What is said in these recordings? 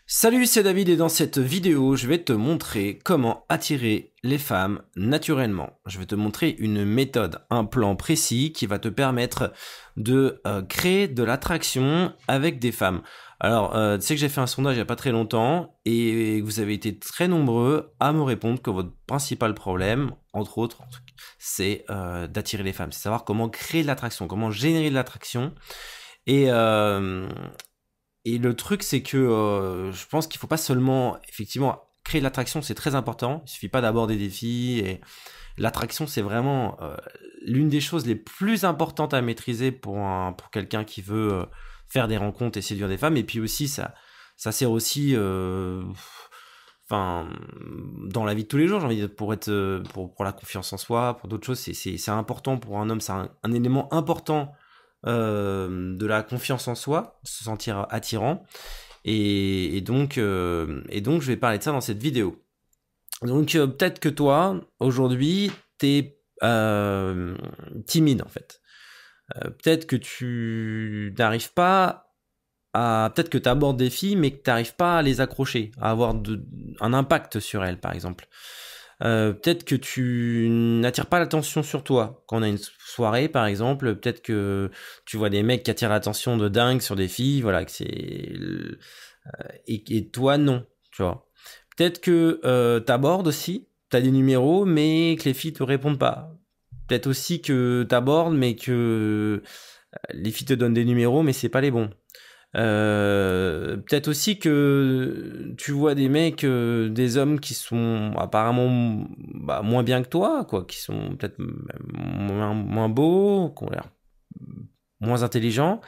Salut, c'est David et dans cette vidéo, je vais te montrer comment attirer les femmes naturellement. Je vais te montrer une méthode, un plan précis qui va te permettre de créer de l'attraction avec des femmes. Alors, tu sais que j'ai fait un sondage il n'y a pas très longtemps et vous avez été très nombreux à me répondre que votre principal problème, entre autres, c'est d'attirer les femmes. C'est savoir comment créer de l'attraction, comment générer de l'attraction. Et, euh, et le truc, c'est que je pense qu'il faut pas seulement, effectivement, créer de l'attraction, c'est très important. Il suffit pas d'aborder des filles. Et l'attraction, c'est vraiment l'une des choses les plus importantes à maîtriser pour quelqu'un qui veut faire des rencontres et séduire des femmes. Et puis aussi, ça sert aussi, enfin, dans la vie de tous les jours, j'ai envie de dire, pour la confiance en soi, pour d'autres choses, c'est important pour un homme, c'est un élément important de la confiance en soi, se sentir attirant. Et donc, je vais parler de ça dans cette vidéo. Donc, peut-être que toi, aujourd'hui, t'es timide, en fait. Peut-être que tu n'arrives pas à... Peut-être que tu abordes des filles, mais que tu n'arrives pas à les accrocher, à avoir un impact sur elles, par exemple. Peut-être que tu n'attires pas l'attention sur toi. Quand on a une soirée, par exemple, peut-être que tu vois des mecs qui attirent l'attention de dingue sur des filles, voilà, et toi non, tu vois. Peut-être que t'abordes aussi, t'as des numéros, mais que les filles te répondent pas. Peut-être aussi que t'abordes, mais que les filles te donnent des numéros, mais c'est pas les bons. Peut-être aussi que tu vois des mecs, des hommes qui sont apparemment moins bien que toi, quoi, qui sont peut-être moins beaux, qui ont l'air moins intelligents,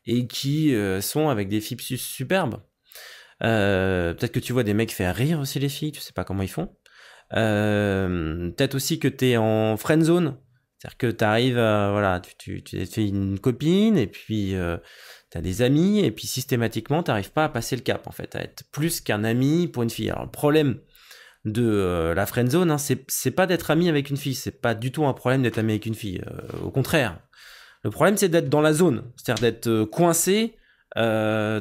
et qui sont avec des filles superbes. Peut-être que tu vois des mecs faire rire aussi les filles, tu sais pas comment ils font. Peut-être aussi que t'es en friend zone, c'est-à-dire que t'arrives, voilà, tu as fait une copine, et puis t'as des amis, et puis systématiquement, t'arrives pas à passer le cap, en fait, à être plus qu'un ami pour une fille. Alors, le problème de la friendzone, hein, c'est pas d'être ami avec une fille, c'est pas du tout un problème d'être ami avec une fille, au contraire. Le problème, c'est d'être dans la zone, c'est-à-dire d'être coincé, de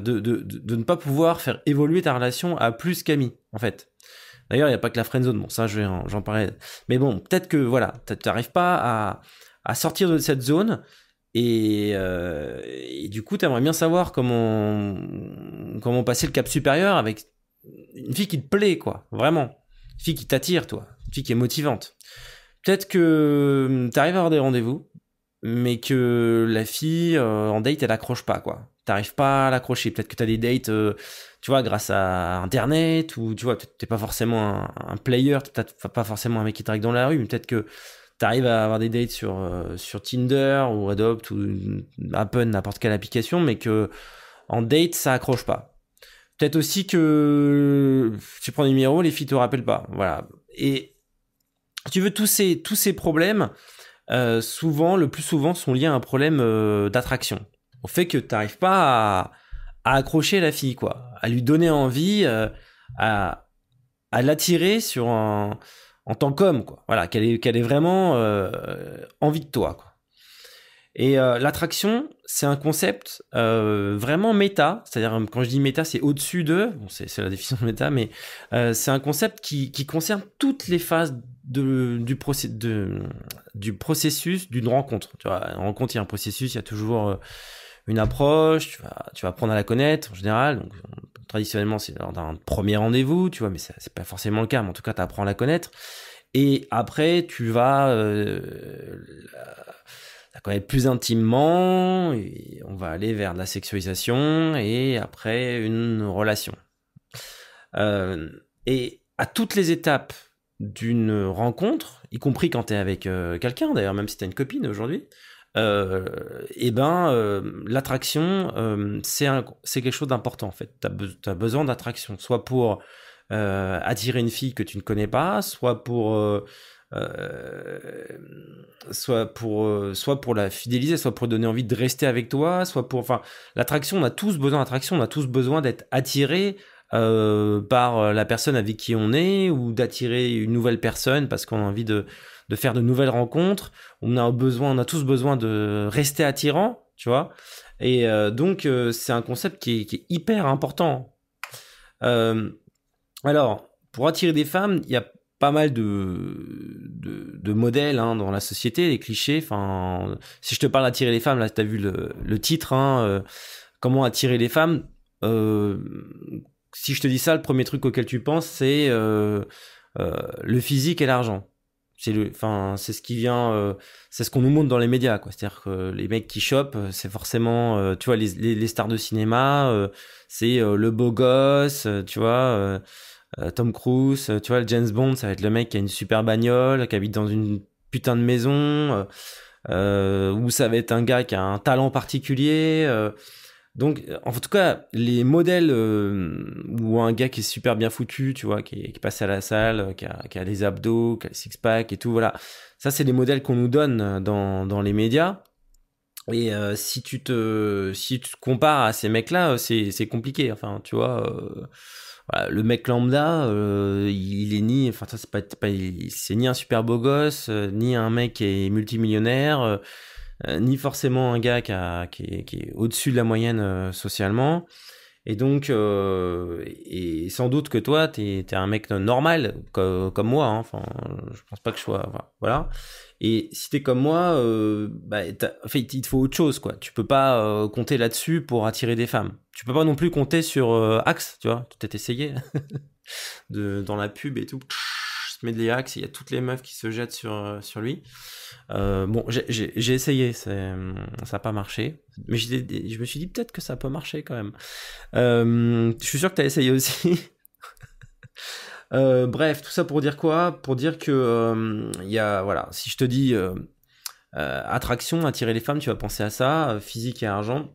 ne pas pouvoir faire évoluer ta relation à plus qu'ami, en fait. D'ailleurs, il n'y a pas que la friendzone, bon, ça, j'en parlais. Mais bon, peut-être que, voilà, t'arrives pas à sortir de cette zone, et du coup, tu aimerais bien savoir comment passer le cap supérieur avec une fille qui te plaît, quoi. Vraiment. Une fille qui t'attire, toi. Une fille qui est motivante. Peut-être que tu arrives à avoir des rendez-vous, mais que la fille, en date, elle accroche pas, quoi. T'arrives pas à l'accrocher. Peut-être que tu as des dates, tu vois, grâce à Internet, ou tu vois, t'es pas forcément un player, t'as pas forcément un mec qui te drague dans la rue, mais peut-être que t'arrives à avoir des dates sur Tinder ou Adopt ou Apple, n'importe quelle application, mais que en date, ça accroche pas. Peut-être aussi que tu prends des numéros, les filles te rappellent pas. Voilà. Et si tu veux, tous ces problèmes, souvent, le plus souvent, sont liés à un problème d'attraction. Au fait que t'arrives pas à accrocher la fille, quoi. À lui donner envie, à, à l'attirer en tant qu'homme, quoi. Voilà, qu'elle ait vraiment envie de toi, quoi. Et l'attraction, c'est un concept vraiment méta, c'est-à-dire quand je dis méta, c'est au-dessus de, bon, c'est la définition de méta, mais c'est un concept qui concerne toutes les phases du processus d'une rencontre. Tu vois, une rencontre, il y a un processus, il y a toujours une approche, tu vas apprendre à la connaître en général. Donc, traditionnellement, c'est lors d'un premier rendez-vous, tu vois, mais c'est pas forcément le cas, mais en tout cas, tu apprends à la connaître. Et après, tu vas la connaître plus intimement, et on va aller vers de la sexualisation, et après, une relation. Et à toutes les étapes d'une rencontre, y compris quand tu es avec quelqu'un, d'ailleurs, même si tu as une copine aujourd'hui, l'attraction, c'est quelque chose d'important, en fait. Tu as besoin d'attraction, soit pour attirer une fille que tu ne connais pas, soit pour la fidéliser, soit pour donner envie de rester avec toi, enfin, l'attraction, on a tous besoin d'attraction, on a tous besoin d'être attiré par la personne avec qui on est, ou d'attirer une nouvelle personne parce qu'on a envie de faire de nouvelles rencontres. On a tous besoin de rester attirant, tu vois. Et donc, c'est un concept qui est hyper important. Euh, alors, pour attirer des femmes, il y a pas mal de modèles hein, dans la société, les clichés. Enfin, si je te parle d'attirer les femmes, là, tu as vu le titre, hein, comment attirer les femmes. Euh, si je te dis ça, le premier truc auquel tu penses, c'est le physique et l'argent. Enfin, c'est ce qui vient, c'est ce qu'on nous montre dans les médias, quoi. C'est-à-dire que les mecs qui chopent, c'est forcément, tu vois, les stars de cinéma, c'est le beau gosse, tu vois, Tom Cruise, tu vois, le James Bond, ça va être le mec qui a une super bagnole, qui habite dans une putain de maison, ou ça va être un gars qui a un talent particulier. Donc, en tout cas, les modèles où un gars qui est super bien foutu, tu vois, qui passe à la salle, qui a les abdos, qui a le six-pack et tout, voilà. Ça, c'est les modèles qu'on nous donne dans les médias. Et si tu te compares à ces mecs-là, c'est compliqué. Enfin, tu vois, voilà, le mec lambda, il est ni, enfin, ça, c'est ni un super beau gosse, ni un mec qui est multimillionnaire. Ni forcément un gars qui est au-dessus de la moyenne socialement. Et donc, et sans doute que toi, t'es un mec normal, comme moi. Hein. Enfin, je pense pas que je sois. Enfin, voilà. Et si t'es comme moi, bah, en fait, il te faut autre chose, quoi. Tu peux pas compter là-dessus pour attirer des femmes. Tu peux pas non plus compter sur Axe, tu vois. Tu t'es essayé dans la pub et tout. Se met des Axe, il y a toutes les meufs qui se jettent sur lui. Bon, j'ai essayé, ça n'a pas marché. Mais je me suis dit peut-être que ça peut marcher quand même. Je suis sûr que tu as essayé aussi. Bref, tout ça pour dire quoi? Pour dire que il y a, voilà, si je te dis attraction, attirer les femmes, tu vas penser à ça, physique et argent.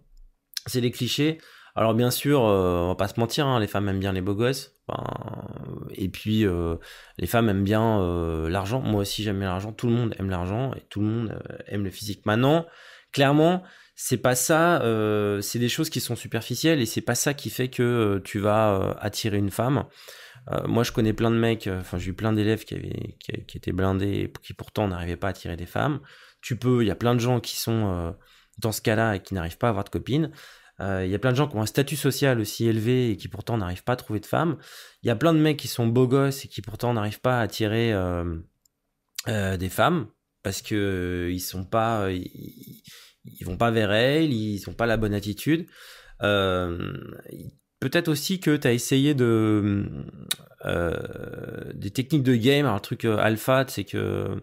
C'est les clichés. Alors bien sûr, on va pas se mentir, hein, les femmes aiment bien les beaux gosses. Enfin, et puis les femmes aiment bien l'argent. Moi aussi j'aime bien l'argent. Tout le monde aime l'argent et tout le monde aime le physique. Maintenant, clairement, c'est pas ça. C'est des choses qui sont superficielles et c'est pas ça qui fait que tu vas attirer une femme. Moi, je connais plein de mecs. Enfin, j'ai eu plein d'élèves qui étaient blindés et qui pourtant n'arrivaient pas à attirer des femmes. Il y a plein de gens qui sont dans ce cas-là et qui n'arrivent pas à avoir de copines. Il y a plein de gens qui ont un statut social aussi élevé et qui pourtant n'arrivent pas à trouver de femmes. Il y a plein de mecs qui sont beaux gosses et qui pourtant n'arrivent pas à attirer des femmes parce que ils sont pas, ils vont pas vers elles, ils ont pas la bonne attitude. Euh, Peut-être aussi que tu as essayé des techniques de game. Alors, le truc alpha, c'est que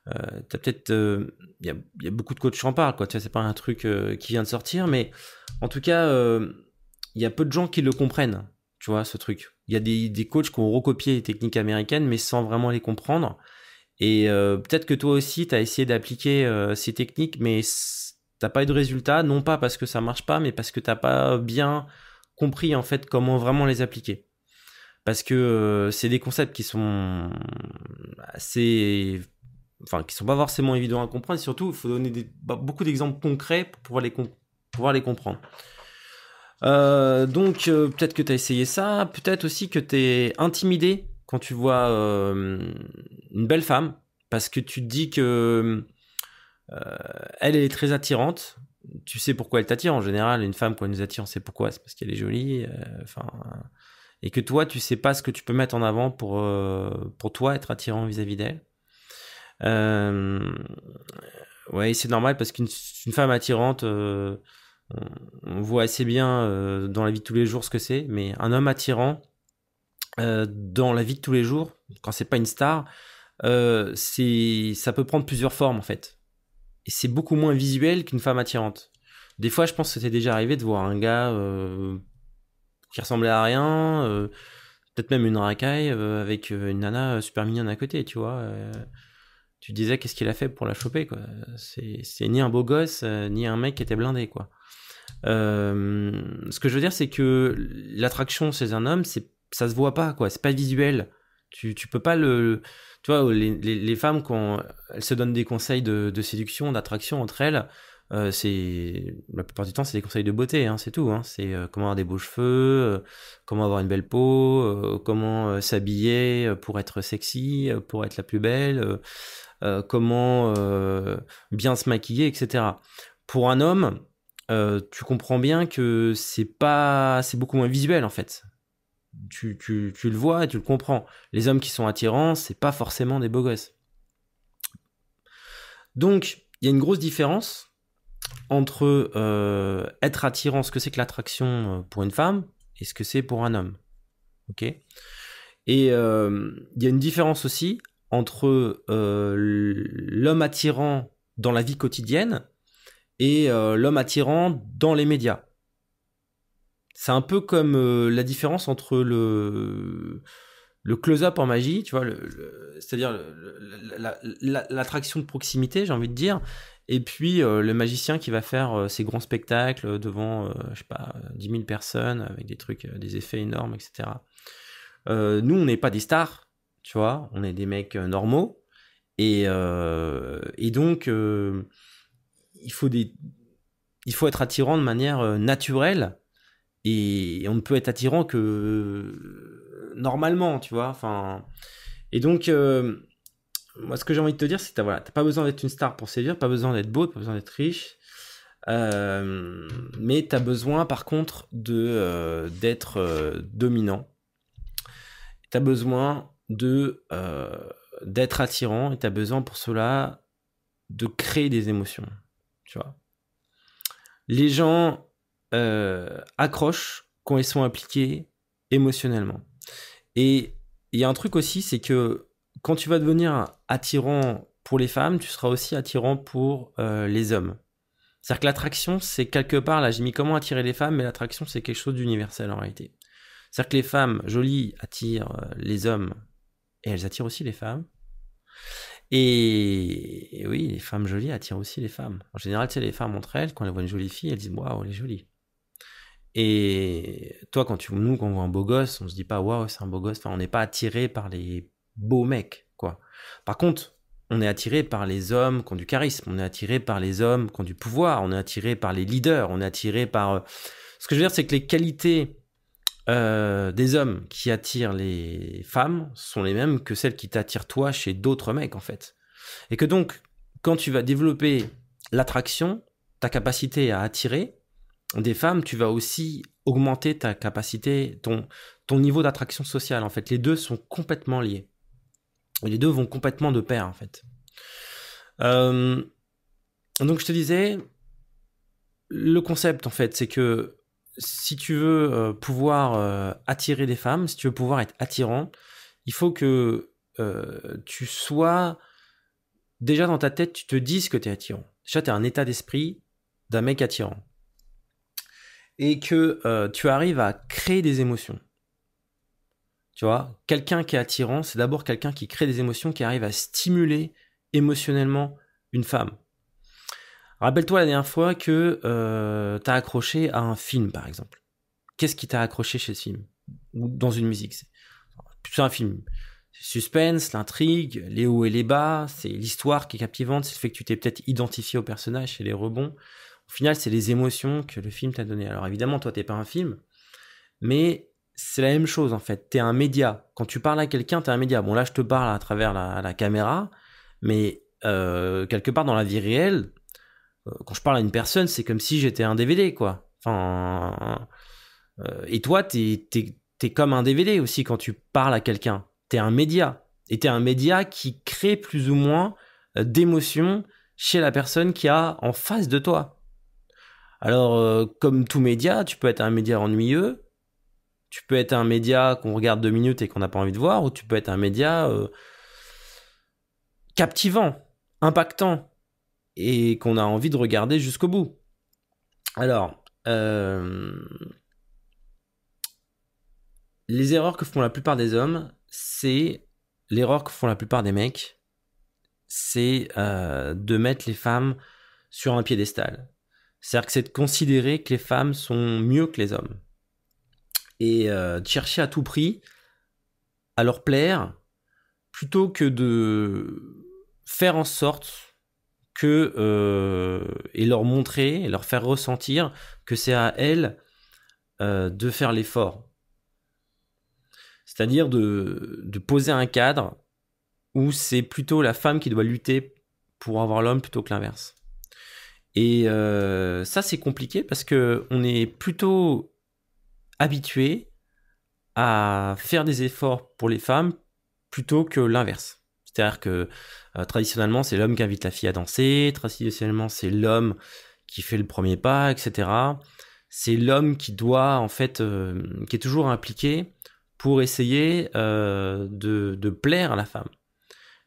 t'as peut-être y a beaucoup de coachs qui en parlent, quoi. Tu vois, c'est pas un truc qui vient de sortir, mais en tout cas il y a peu de gens qui le comprennent, tu vois, ce truc. Il y a des coachs qui ont recopié les techniques américaines mais sans vraiment les comprendre, et peut-être que toi aussi t'as essayé d'appliquer ces techniques mais t'as pas eu de résultat, non pas parce que ça marche pas mais parce que t'as pas bien compris en fait comment vraiment les appliquer, parce que c'est des concepts qui sont assez, enfin, qui sont pas forcément évidents à comprendre. Et surtout, il faut donner beaucoup d'exemples concrets pour pouvoir les comprendre. Donc, peut-être que tu as essayé ça. Peut-être aussi que tu es intimidé quand tu vois une belle femme, parce que tu te dis que elle est très attirante. Tu sais pourquoi elle t'attire. En général, une femme, quand elle nous attire, on sait pourquoi. C'est parce qu'elle est jolie. Enfin, et que toi, tu sais pas ce que tu peux mettre en avant pour toi être attirant vis-à-vis d'elle. Ouais, c'est normal parce qu'une femme attirante, on voit assez bien dans la vie de tous les jours ce que c'est, mais un homme attirant dans la vie de tous les jours, quand c'est pas une star, ça peut prendre plusieurs formes en fait. Et c'est beaucoup moins visuel qu'une femme attirante. Des fois, je pense que c'était déjà arrivé de voir un gars qui ressemblait à rien, peut-être même une racaille avec une nana super mignonne à côté, tu vois. Tu disais qu'est-ce qu'il a fait pour la choper, quoi. C'est ni un beau gosse, ni un mec qui était blindé, quoi. Ce que je veux dire, c'est que l'attraction chez un homme, ça se voit pas, quoi. C'est pas visuel. Tu peux pas tu vois, les femmes, quand elles se donnent des conseils de séduction, d'attraction entre elles, la plupart du temps, c'est des conseils de beauté, hein, c'est tout. Hein. C'est comment avoir des beaux cheveux, comment avoir une belle peau, comment s'habiller pour être sexy, pour être la plus belle, comment bien se maquiller, etc. Pour un homme, tu comprends bien que c'est beaucoup moins visuel en fait. tu le vois et tu le comprends. Les hommes qui sont attirants, c'est pas forcément des beaux gosses. Donc, il y a une grosse différence entre être attirant, ce que c'est que l'attraction pour une femme, et ce que c'est pour un homme. Ok ? Et il y a une différence aussi entre l'homme attirant dans la vie quotidienne et l'homme attirant dans les médias. C'est un peu comme la différence entre le close-up en magie, tu vois, c'est-à-dire l'attraction de proximité, j'ai envie de dire, et puis le magicien qui va faire ses grands spectacles devant, je sais pas, 10 000 personnes, avec des trucs, des effets énormes, etc. Nous, on n'est pas des stars, tu vois, on est des mecs normaux, et donc, il faut être attirant de manière naturelle, et on ne peut être attirant que normalement, tu vois. Enfin, et donc, moi, ce que j'ai envie de te dire, c'est que t'as pas besoin d'être une star pour séduire, pas besoin d'être beau, pas besoin d'être riche, mais t'as besoin, par contre, d'être dominant. T'as besoin d'être attirant, et t'as besoin pour cela de créer des émotions, tu vois. Les gens accrochent quand ils sont impliqués émotionnellement. Et il y a un truc aussi, c'est que quand tu vas devenir attirant pour les femmes, tu seras aussi attirant pour les hommes. C'est-à-dire que l'attraction, c'est quelque part, là j'ai mis comment attirer les femmes, mais l'attraction c'est quelque chose d'universel en réalité. C'est-à-dire que les femmes jolies attirent les hommes, et elles attirent aussi les femmes. Et oui, les femmes jolies attirent aussi les femmes. En général, tu sais, les femmes entre elles, quand elles voient une jolie fille, elles disent waouh, elle est jolie. Et toi, quand on voit un beau gosse, on se dit pas waouh, c'est un beau gosse. Enfin, on n'est pas attiré par les beaux mecs, quoi. Par contre, on est attiré par les hommes qui ont du charisme, on est attiré par les hommes qui ont du pouvoir, on est attiré par les leaders, on est attiré par. Ce que je veux dire, c'est que les qualités des hommes qui attirent les femmes sont les mêmes que celles qui t'attirent toi chez d'autres mecs, en fait. Et que donc, quand tu vas développer l'attraction, ta capacité à attirer des femmes, tu vas aussi augmenter ta capacité, ton niveau d'attraction sociale, en fait. Les deux sont complètement liés. Et les deux vont complètement de pair, en fait. Donc, je te disais, le concept, en fait, c'est que si tu veux pouvoir attirer des femmes, si tu veux pouvoir être attirant, il faut que tu sois... Déjà, dans ta tête, tu te dises que tu es attirant. Déjà, tu as un état d'esprit d'un mec attirant. Et que tu arrives à créer des émotions. Tu vois, quelqu'un qui est attirant, c'est d'abord quelqu'un qui crée des émotions, qui arrive à stimuler émotionnellement une femme. Rappelle-toi la dernière fois que tu as accroché à un film, par exemple. Qu'est-ce qui t'a accroché chez ce film? Ou dans une musique? C'est un film. C'est suspense, l'intrigue, les hauts et les bas, c'est l'histoire qui est captivante, c'est le fait que tu t'es peut-être identifié au personnage, c'est les rebonds. Au final, c'est les émotions que le film t'a donné. Alors évidemment, toi, t'es pas un film, mais c'est la même chose en fait. T'es un média. Quand tu parles à quelqu'un, t'es un média. Bon, là, je te parle à travers la caméra, mais quelque part dans la vie réelle, quand je parle à une personne, c'est comme si j'étais un DVD, quoi. Enfin, et toi, t'es comme un DVD aussi quand tu parles à quelqu'un. T'es un média. Et t'es un média qui crée plus ou moins d'émotions chez la personne qui a en face de toi. Alors, comme tout média, tu peux être un média ennuyeux, tu peux être un média qu'on regarde 2 minutes et qu'on n'a pas envie de voir, ou tu peux être un média captivant, impactant, et qu'on a envie de regarder jusqu'au bout. Alors, les erreurs que font la plupart des hommes, c'est l'erreur que font la plupart des mecs, c'est de mettre les femmes sur un piédestal. C'est-à-dire que c'est de considérer que les femmes sont mieux que les hommes. Et de chercher à tout prix à leur plaire, plutôt que de faire en sorte que... et leur montrer, et leur faire ressentir que c'est à elles de faire l'effort. C'est-à-dire de poser un cadre où c'est plutôt la femme qui doit lutter pour avoir l'homme plutôt que l'inverse. Et ça, c'est compliqué parce qu'on est plutôt habitué à faire des efforts pour les femmes plutôt que l'inverse. C'est-à-dire que traditionnellement, c'est l'homme qui invite la fille à danser, traditionnellement, c'est l'homme qui fait le premier pas, etc. C'est l'homme qui doit, en fait, qui est toujours impliqué pour essayer de plaire à la femme.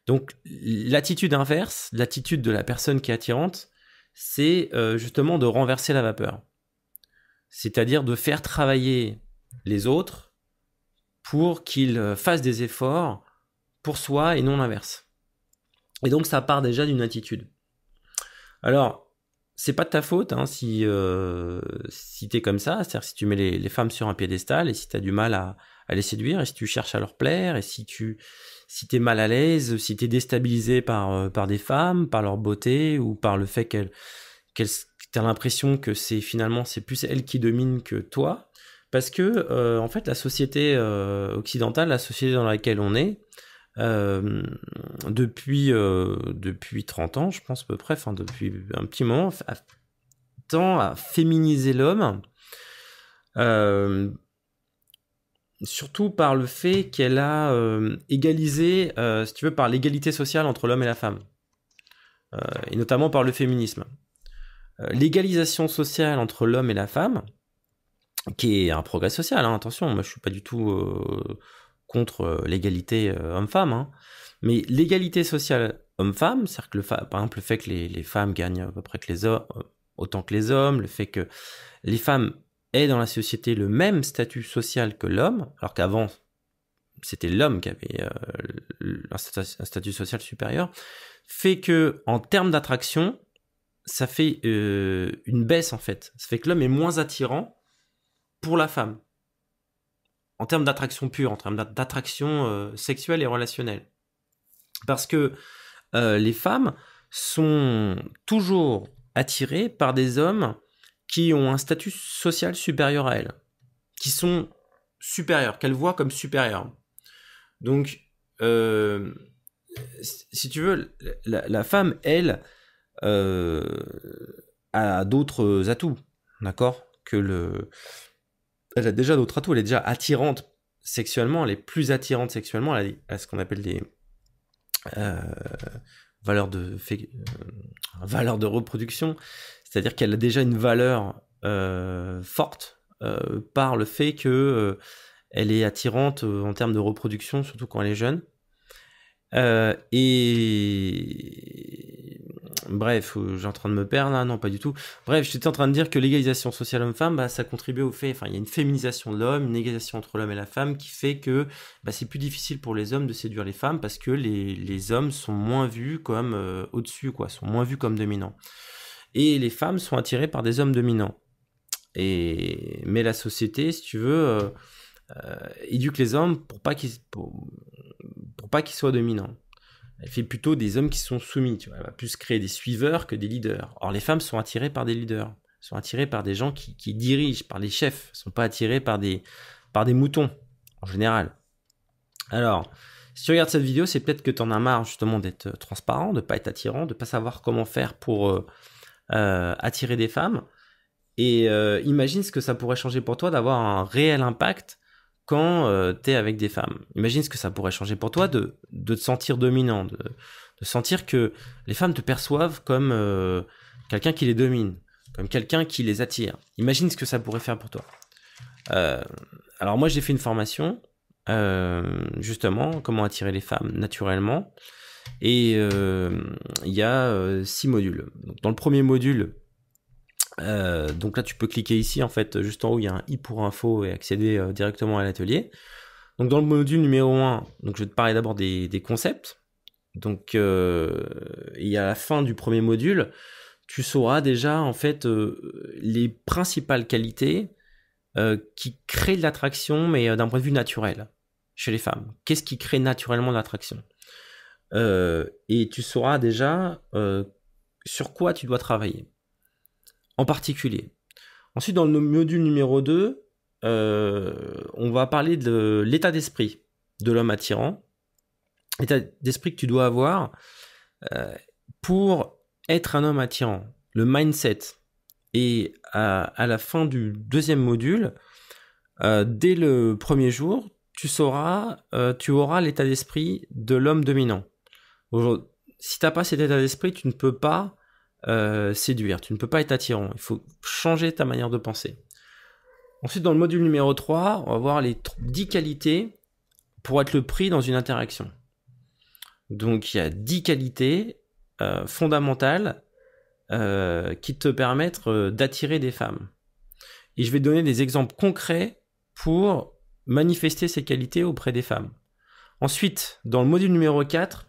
Donc, l'attitude inverse, l'attitude de la personne qui est attirante, c'est justement de renverser la vapeur. C'est-à-dire de faire travailler les autres pour qu'ils fassent des efforts pour soi et non l'inverse. Et donc, ça part déjà d'une attitude. Alors, c'est pas de ta faute hein, si t'es comme ça, c'est-à-dire si tu mets les femmes sur un piédestal et si t'as du mal à les séduire et si tu cherches à leur plaire et si t'es mal à l'aise, si t'es déstabilisé par des femmes, par leur beauté ou par le fait qu'elles t'as l'impression que finalement c'est plus elles qui dominent que toi, parce que en fait la société occidentale, la société dans laquelle on est, depuis 30 ans, je pense à peu près, enfin depuis un petit moment, tend à féminiser l'homme, surtout par le fait qu'elle a égalisé, si tu veux, par l'égalité sociale entre l'homme et la femme, et notamment par le féminisme. L'égalisation sociale entre l'homme et la femme, qui est un progrès social, hein, attention, moi je suis pas du tout contre l'égalité homme-femme, hein, mais l'égalité sociale homme-femme, c'est-à-dire que par exemple le fait que les femmes gagnent à peu près que les hommes, autant que les hommes, le fait que les femmes aient dans la société le même statut social que l'homme, alors qu'avant c'était l'homme qui avait un statut social supérieur, fait que en termes d'attraction, ça fait une baisse en fait. Ça fait que l'homme est moins attirant pour la femme. En termes d'attraction pure, en termes d'attraction sexuelle et relationnelle. Parce que les femmes sont toujours attirées par des hommes qui ont un statut social supérieur à elles. Qui sont supérieurs, qu'elles voient comme supérieurs. Donc, si tu veux, la femme, elle, a d'autres atouts, d'accord, elle a déjà d'autres atouts, elle est déjà attirante sexuellement, elle est plus attirante sexuellement, elle a ce qu'on appelle des valeurs de reproduction, c'est-à-dire qu'elle a déjà une valeur forte par le fait que elle est attirante en termes de reproduction, surtout quand elle est jeune. Et bref, j'ai en train de me perdre là, non pas du tout. Bref, j'étais en train de dire que l'égalisation sociale homme-femme, bah, ça contribue au fait, enfin il y a une féminisation de l'homme, une égalisation entre l'homme et la femme qui fait que bah, c'est plus difficile pour les hommes de séduire les femmes parce que les hommes sont moins vus comme au-dessus, quoi, sont moins vus comme dominants. Et les femmes sont attirées par des hommes dominants. Mais la société, si tu veux, éduque les hommes pour pas qu'ils soient dominants. Elle fait plutôt des hommes qui sont soumis, tu vois. Elle va plus créer des suiveurs que des leaders. Or, les femmes sont attirées par des leaders. Elles sont attirées par des gens qui dirigent, par les chefs. Elles ne sont pas attirées par des moutons, en général. Alors, si tu regardes cette vidéo, c'est peut-être que tu en as marre justement d'être transparent, de ne pas être attirant, de ne pas savoir comment faire pour attirer des femmes. Et imagine ce que ça pourrait changer pour toi d'avoir un réel impact quand tu es avec des femmes. Imagine ce que ça pourrait changer pour toi de te sentir dominant, de sentir que les femmes te perçoivent comme quelqu'un qui les domine, comme quelqu'un qui les attire. Imagine ce que ça pourrait faire pour toi. Alors moi j'ai fait une formation, justement, comment attirer les femmes naturellement. Et il y a 6 modules. Donc, dans le premier module, donc là tu peux cliquer ici en fait juste en haut il y a un i pour info et accéder directement à l'atelier. Donc dans le module numéro 1, donc je vais te parler d'abord des concepts. Donc et à la fin du premier module tu sauras déjà en fait les principales qualités qui créent de l'attraction mais d'un point de vue naturel chez les femmes. Qu'est-ce qui crée naturellement de l'attraction et tu sauras déjà sur quoi tu dois travailler en particulier. Ensuite, dans le module numéro 2, on va parler de l'état d'esprit de l'homme attirant, l'état d'esprit que tu dois avoir pour être un homme attirant, le mindset. Et à la fin du deuxième module, Dès le premier jour, tu auras l'état d'esprit de l'homme dominant. Si tu n'as pas cet état d'esprit, tu ne peux pas séduire, tu ne peux pas être attirant. Il faut changer ta manière de penser. Ensuite, dans le module numéro 3, on va voir les 10 qualités pour être le prix dans une interaction. Donc, il y a 10 qualités fondamentales qui te permettent d'attirer des femmes. Et je vais donner des exemples concrets pour manifester ces qualités auprès des femmes. Ensuite, dans le module numéro 4,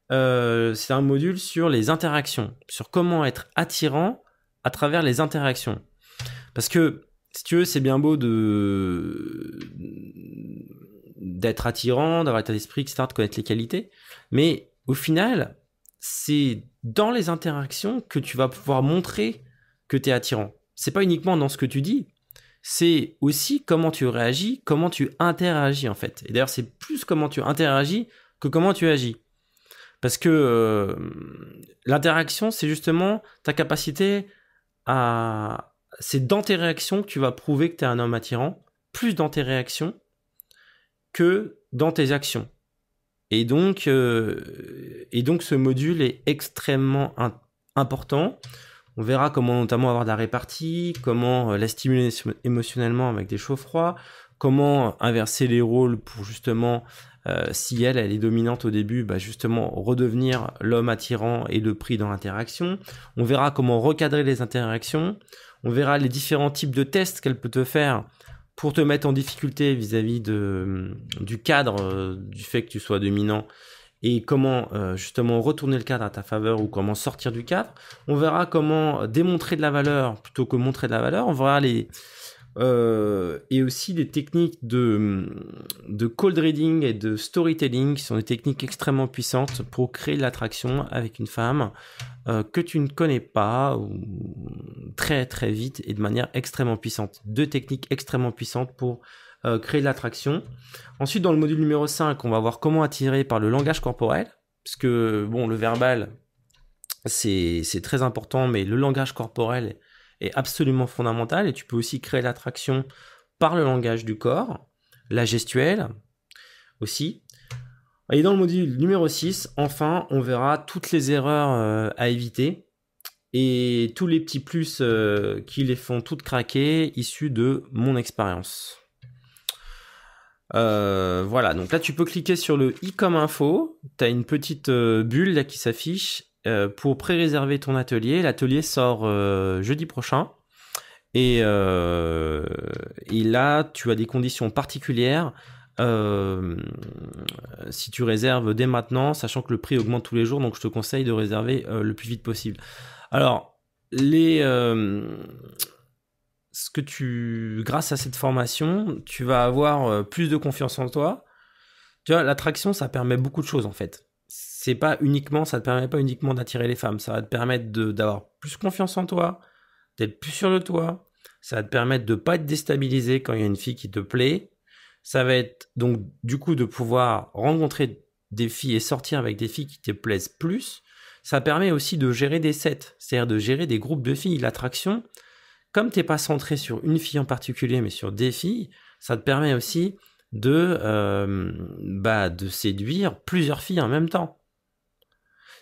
c'est un module sur les interactions, sur comment être attirant à travers les interactions. Parce que, si tu veux, c'est bien beau d'être attirant, d'avoir l'état d'esprit, etc., de connaître les qualités, mais au final, c'est dans les interactions que tu vas pouvoir montrer que tu es attirant. C'est pas uniquement dans ce que tu dis, c'est aussi comment tu réagis, comment tu interagis en fait. Et d'ailleurs, c'est plus comment tu interagis que comment tu agis. Parce que l'interaction, c'est justement ta capacité à... C'est dans tes réactions que tu vas prouver que tu es un homme attirant, plus dans tes réactions que dans tes actions. Et donc ce module est extrêmement important. On verra comment notamment avoir de la répartie, comment la stimuler émotionnellement avec des chauds froids, comment inverser les rôles pour justement, si elle est dominante au début, justement redevenir l'homme attirant et le prix dans l'interaction. On verra comment recadrer les interactions. On verra les différents types de tests qu'elle peut te faire pour te mettre en difficulté vis-à-vis du cadre, du fait que tu sois dominant, et comment justement retourner le cadre à ta faveur ou comment sortir du cadre. On verra comment démontrer de la valeur plutôt que montrer de la valeur. On verra et aussi des techniques de cold reading et de storytelling qui sont des techniques extrêmement puissantes pour créer de l'attraction avec une femme que tu ne connais pas ou très très vite et de manière extrêmement puissante. 2 techniques extrêmement puissantes pour créer de l'attraction. Ensuite, dans le module numéro 5, on va voir comment attirer par le langage corporel, parce que bon, le verbal, c'est très important, mais le langage corporel est absolument fondamental, et tu peux aussi créer l'attraction par le langage du corps, la gestuelle aussi. Et dans le module numéro 6, enfin, on verra toutes les erreurs à éviter, et tous les petits plus qui les font toutes craquer, issus de mon expérience. Voilà, donc là tu peux cliquer sur le i comme info, tu as une petite bulle là qui s'affiche pour pré-réserver ton atelier. L'atelier sort jeudi prochain et là tu as des conditions particulières si tu réserves dès maintenant, sachant que le prix augmente tous les jours, donc je te conseille de réserver le plus vite possible. Alors, grâce à cette formation, tu vas avoir plus de confiance en toi. Tu vois, l'attraction, ça permet beaucoup de choses en fait. Ça te permet pas uniquement d'attirer les femmes, ça va te permettre d'avoir plus confiance en toi, d'être plus sûr de toi, ça va te permettre de pas être déstabilisé quand il y a une fille qui te plaît. Ça va être donc du coup de pouvoir rencontrer des filles et sortir avec des filles qui te plaisent plus. Ça permet aussi de gérer des sets, c'est-à-dire de gérer des groupes de filles. L'attraction, comme t'es pas centré sur une fille en particulier, mais sur des filles, ça te permet aussi de séduire plusieurs filles en même temps.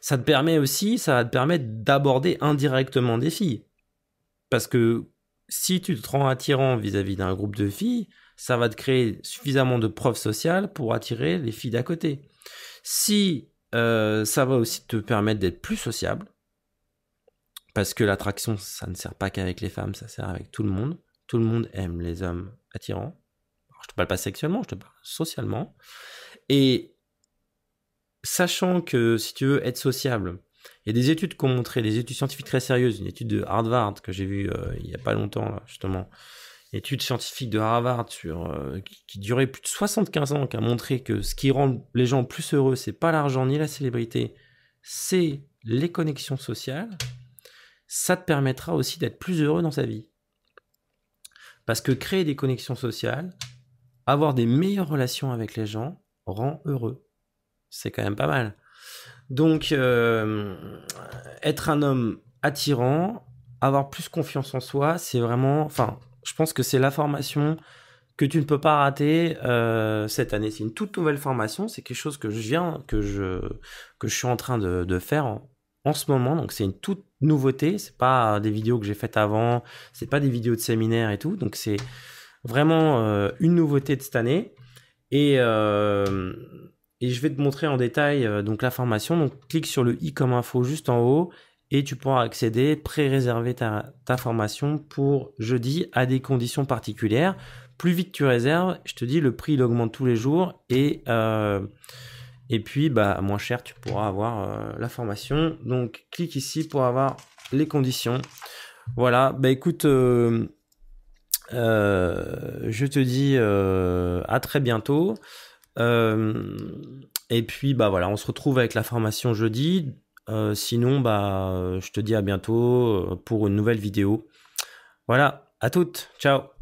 Ça va te permettre d'aborder indirectement des filles. Parce que si tu te rends attirant vis-à-vis d'un groupe de filles, ça va te créer suffisamment de preuves sociales pour attirer les filles d'à côté. Si ça va aussi te permettre d'être plus sociable, parce que l'attraction, ça ne sert pas qu'avec les femmes, ça sert avec tout le monde. Tout le monde aime les hommes attirants. Alors, je te parle pas sexuellement, je te parle socialement. Et sachant que si tu veux être sociable, il y a des études qui ont montré, des études scientifiques très sérieuses, une étude de Harvard que j'ai vue il y a pas longtemps, là, justement, une étude scientifique de Harvard qui durait plus de 75 ans, qui a montré que ce qui rend les gens plus heureux, c'est pas l'argent ni la célébrité, c'est les connexions sociales. Ça te permettra aussi d'être plus heureux dans sa vie. Parce que créer des connexions sociales, avoir des meilleures relations avec les gens, rend heureux. C'est quand même pas mal. Donc, être un homme attirant, avoir plus confiance en soi, c'est vraiment... Enfin, je pense que c'est la formation que tu ne peux pas rater cette année. C'est une toute nouvelle formation, c'est quelque chose que je suis en train de faire en ce moment. Donc c'est une toute nouveauté, c'est pas des vidéos que j'ai faites avant, c'est pas des vidéos de séminaire et tout. Donc c'est vraiment une nouveauté de cette année. Et je vais te montrer en détail donc la formation. Donc clique sur le i comme info juste en haut et tu pourras accéder, pré-réserver ta formation pour jeudi à des conditions particulières. Plus vite tu réserves, je te dis, le prix il augmente tous les jours et puis bah moins cher tu pourras avoir la formation. Donc clique ici pour avoir les conditions. Voilà, bah écoute, je te dis à très bientôt. Et puis bah voilà, on se retrouve avec la formation jeudi. Sinon bah je te dis à bientôt pour une nouvelle vidéo. Voilà, à toutes, ciao.